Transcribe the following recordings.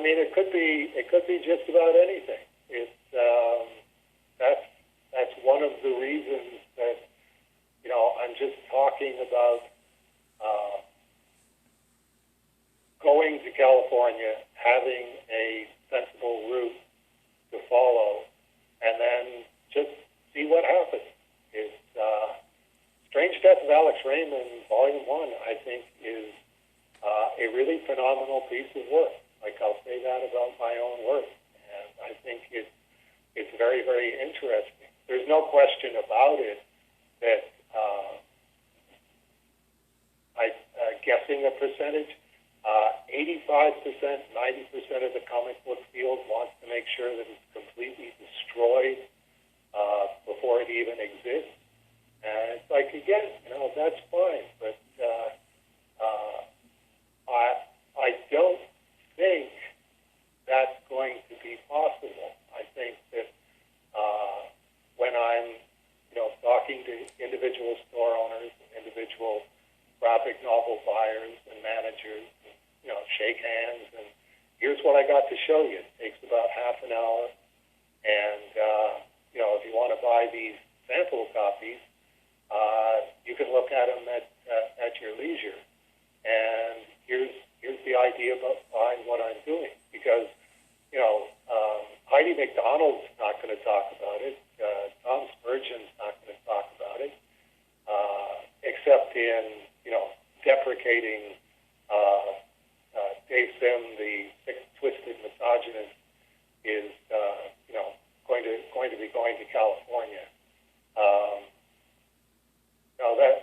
mean, it could be just about anything. It's that's one of the reasons that I'm just talking about going to California, having a sensible route to follow, and then just see what happens. It's Strange Death of Alex Raymond, Volume 1, I think, is a really phenomenal piece of work. Like, I'll say that about my own work. And I think it's very, very interesting. There's no question about it that guessing a percentage, 85%, 90% of the comic book field wants to make sure that it's completely destroyed before it even exists. And it's like, again, that's fine, but I don't think that's going to be possible. I think that when I'm, talking to individual store owners and individual graphic novel buyers and managers, and, shake hands, and here's what I got to show you. It takes about half an hour, and if you want to buy these sample copies, you can look at them at your leisure. And here's the idea behind what I'm doing, because Heidi McDonald's not going to talk about it. Tom Spurgeon's not going to talk about it, except in deprecating Dave Sim, the twisted misogynist, is going to be going to California. That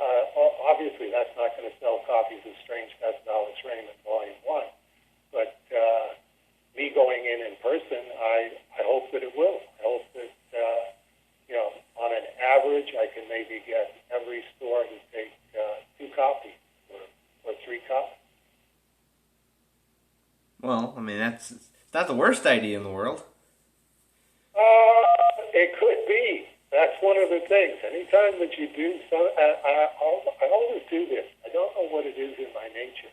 obviously that's not going to sell copies of Strange Death of Alex Raymond Volume 1, but me going in person, I hope that it will. I hope that on an average, I can maybe get every store to take 2 copies or 3 copies. Well, I mean, it's not the worst idea in the world. It could be. That's one of the things. Anytime that you do I always do this. I don't know what it is in my nature.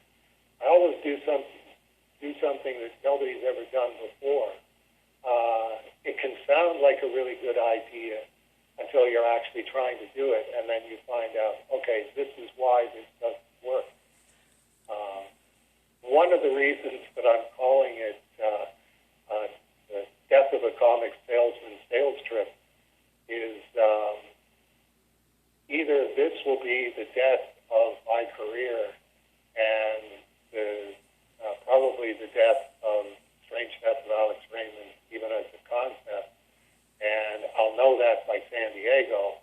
I always do something that nobody's ever done before. It can sound like a really good idea until you're actually trying to do it, and then you find out, okay, this is why this doesn't work. One of the reasons that I'm calling it the Death of a Comic Salesman sales trip is either this will be the death of my career and probably the death of Strange Death of Alex Raymond, even as a concept, and I'll know that by San Diego,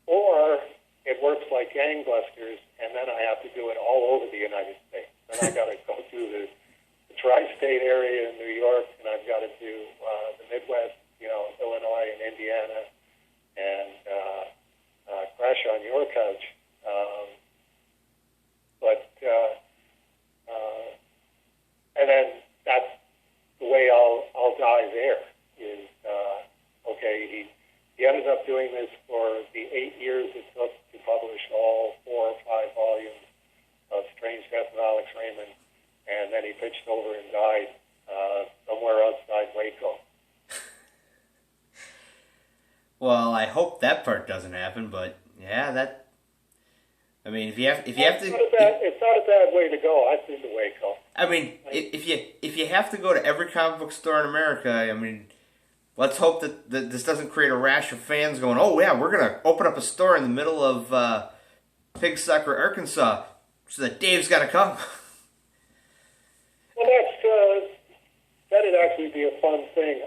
or it works like gangbusters, and then I have to do it all over the United States. Then I got to go through the tri-state area in New York, and I've got to do the Midwest, Illinois and Indiana, and crash on your couch. And then that's the way I'll die there. Is okay. He ended up doing this for the 8 years it took to publish all 4 or 5 volumes of Strange Death of Alex Raymond, and then he pitched over and died somewhere outside Waco. Well, I hope that part doesn't happen, but yeah, I mean, if you have to, it's not a bad way to go. I've been to Waco. I mean, if you have to go to every comic book store in America, I mean, let's hope that this doesn't create a rash of fans going, oh yeah, we're gonna open up a store in the middle of Pigsucker, Arkansas, so that Dave's got to come. Well, that'd actually be a fun thing.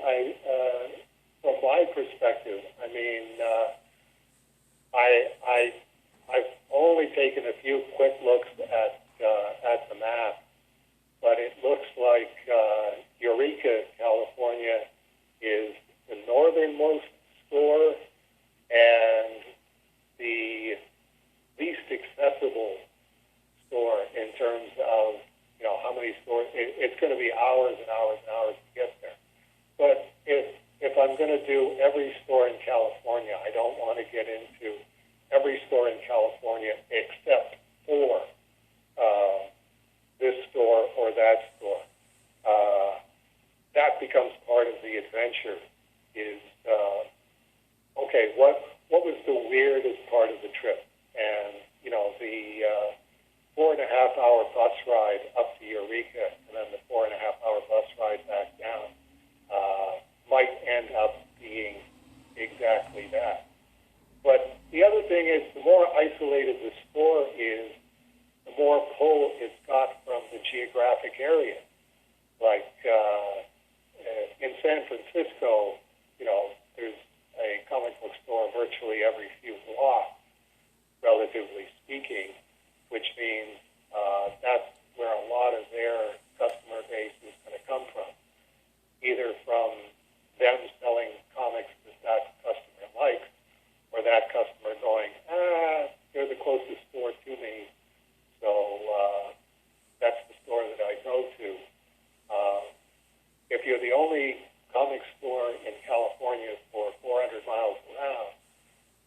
From my perspective, I mean, I've only taken a few quick looks at the map, but it looks like Eureka, California, is the northernmost store and the least accessible store in terms of how many stores. It's going to be hours and hours and hours to get there. But if I'm going to do every store in California, I don't want to get into every store in California except for this store or that store. adventure is, okay, what was the weirdest part of the trip? And, the 4.5-hour bus ride up to Eureka and then the 4.5-hour bus ride back down might end up being exactly that. But the other thing is, the more isolated the store is, the more pull it's got from the geographic area. Like in San Francisco, there's a comic book store virtually every few blocks, relatively speaking, which means that's where a lot of their customer base is going to come from, either from them selling comics that customer likes, or that customer going, they're the closest store to me, so that's the store that I go to. If you're the only comic store in California for 400 miles around,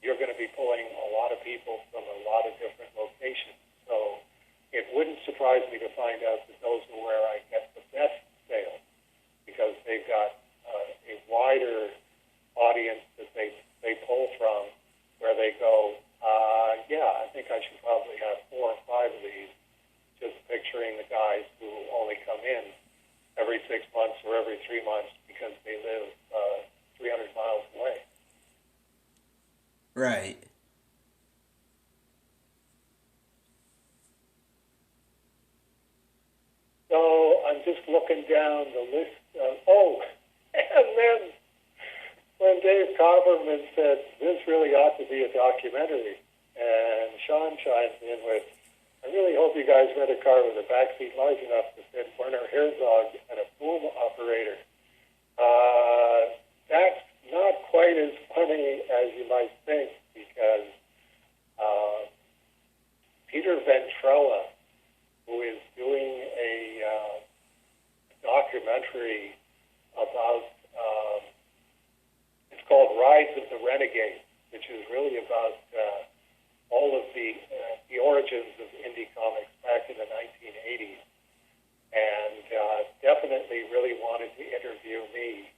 you're going to be pulling a lot of people from a lot of different locations. So it wouldn't surprise me to find out that those are where I get the best sales, because they've got a wider audience that they pull from, where they go, I think I should probably have 4 or 5 of these, just picturing the guys who only come in every 6 months or every 3 months because they live 300 miles away. Right. So I'm just looking down the list of, and then when Dave Copperman said, this really ought to be a documentary, and Sean chimes in with, I really hope you guys rent a car with a backseat large enough to fit Werner Herzog and a boom operator. That's not quite as funny as you might think, because Peter Ventrella, who is doing a documentary about, it's called Rise of the Renegade, which is really about all of the origins of indie comics back in the 1980s, and definitely really wanted to interview me.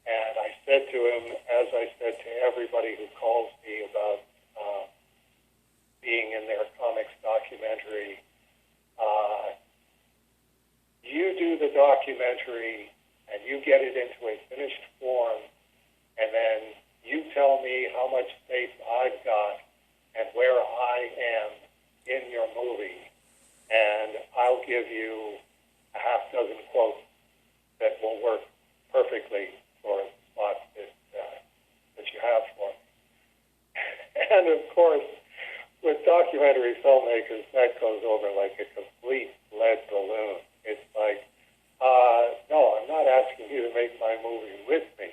And I said to him, as I said to everybody who calls me about being in their comics documentary, you do the documentary and you get it into a finished form, and then you tell me how much space I've got and where I am in your movie, and I'll give you a half dozen quotes that will work perfectly for the spots that you have for me. And of course, with documentary filmmakers, that goes over like a complete lead balloon. It's like, no, I'm not asking you to make my movie with me.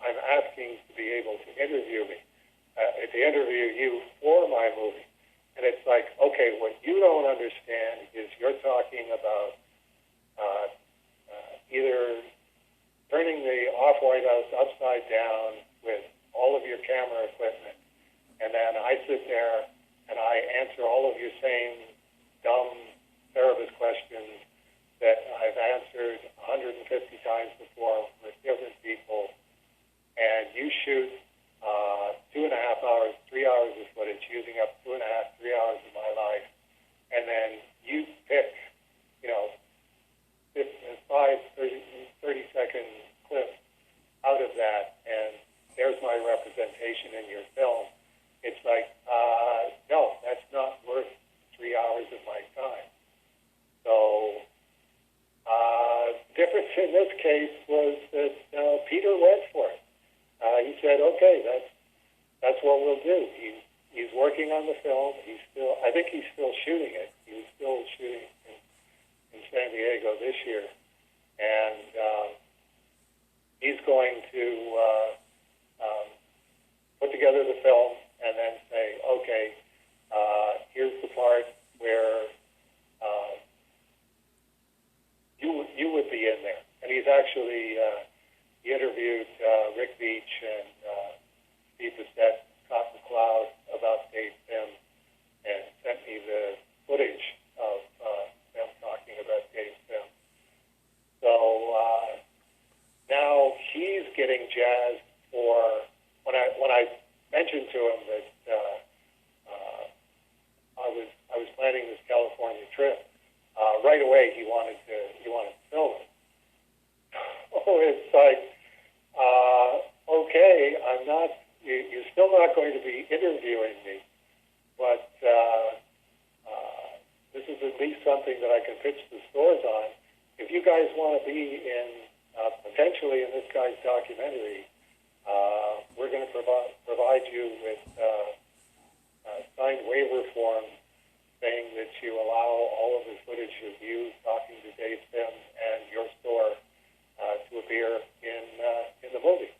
I'm asking to be able to interview me, to interview you for my movie. And it's like, okay, what you don't understand is you're talking about either turning the Off-White House upside down with all of your camera equipment, and then I sit there and I answer all of your same dumb Cerebus questions that I've answered 150 times before with different people, and you shoot 2.5 hours, 3 hours of footage, using up 2.5, 3 hours of my life, and then you pick, 30-second clips out of that, and there's my representation in your film. It's like, no, that's not worth 3 hours of my time. So, the difference in this case was that Peter went for it. He said, okay, that's what we'll do. He's working on the film. I think he's still shooting it. He's still shooting in San Diego this year. And he's going to put together the film and then say, okay, here's the part where you would be in there. And he's actually he interviewed Rick Beach and Steve Bissett, Scott McCloud about Dave Sim, and sent me the footage of them talking about Dave Sim. So trip. Right away, he wanted to film it. Oh, it's like, okay, I'm not. You're still not going to be interviewing me, but this is at least something that I can pitch the stores on. If you guys want to be in potentially in this guy's documentary, we're going to provide you with signed waiver forms saying that you allow all of the footage of you talking to Dave Sims and your store to appear in the movie.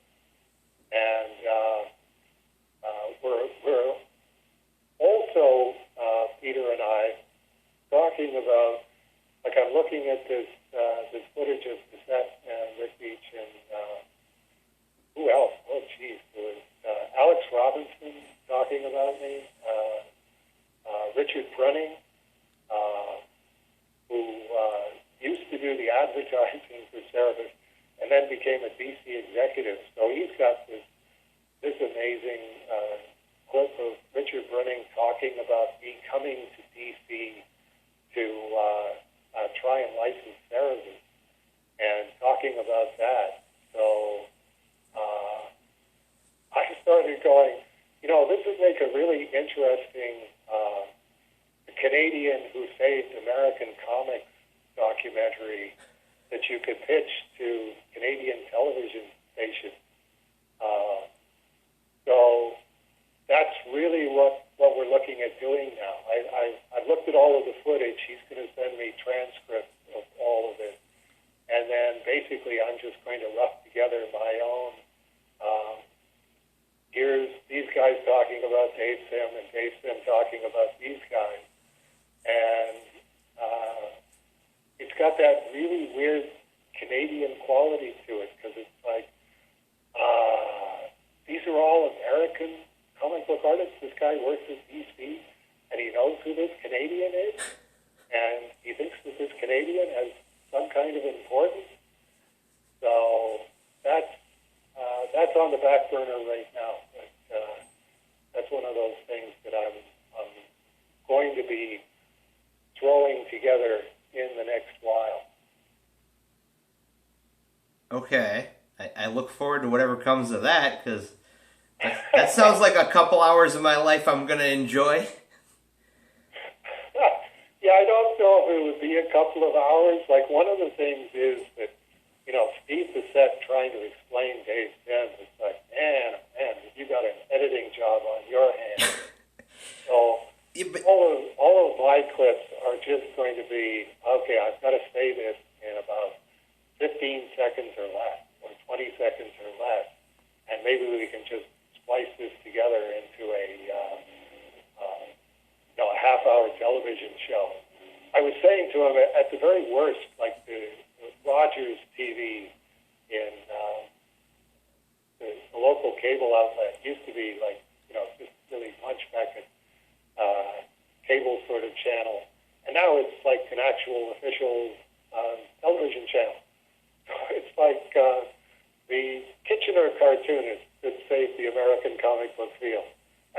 And we're also Peter and I talking about, like, I'm looking at this footage of Cassette and Rick Beach and who else? Oh, geez, there was Alex Robinson talking about me, Richard Brunning, who used to do the advertising for Cerebus and then became a DC executive. So he's got this amazing clip of Richard Brunning talking about me coming to DC to try and license Cerebus and talking about that. So I started going, this would make a really interesting Canadian Who Saved American Comics documentary that you could pitch to Canadian television stations. So that's really what we're looking at doing now. I've looked at all of the footage. He's going to send me transcripts of all of it. And then basically I'm just going to rough together my own. Here's these guys talking about Dave Sim and Dave Sim talking about these guys. And it's got that really weird Canadian quality to it because it's like, these are all American comic book artists. This guy works at DC, and he knows who this Canadian is, and he thinks that this Canadian has some kind of importance. So that's on the back burner right now. But that's one of those things that I'm going to be throwing together in the next while. Okay. I look forward to whatever comes of that, because that sounds like a couple hours of my life I'm going to enjoy. Yeah, I don't know if it would be a couple of hours. Like, one of the things is that, Steve Bissette trying to explain Dave Sims, it's like, man, you got an editing job on your hands. So Yeah, but all of my clips are just going to be, okay, I've got to say this in about 15 seconds or less, or 20 seconds or less, and maybe we can just splice this together into a half-hour television show. I was saying to him, at the very worst, like the Rogers TV in the local cable outlet used to be like, just really punchback cable sort of channel, and now it's like an actual official television channel. It's like the Kitchener cartoonist that saved the American comic book field.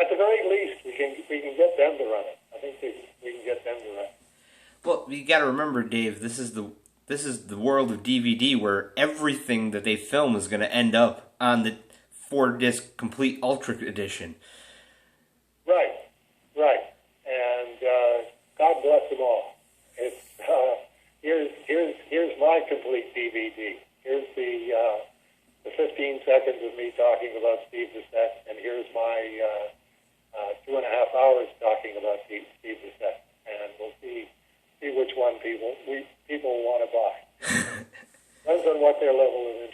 At the very least, we can get them to run it. I think we can get them to run it. well, you got to remember, Dave. This is the world of DVD, where everything that they film is going to end up on the 4-disc complete Ultra edition. Right. And God bless them all. It's here's my complete DVD. Here's the 15 seconds of me talking about Steve Bissette, and here's my 2.5 hours talking about Steve Bissette, and we'll see which one people want to buy. Depends on what their level of interest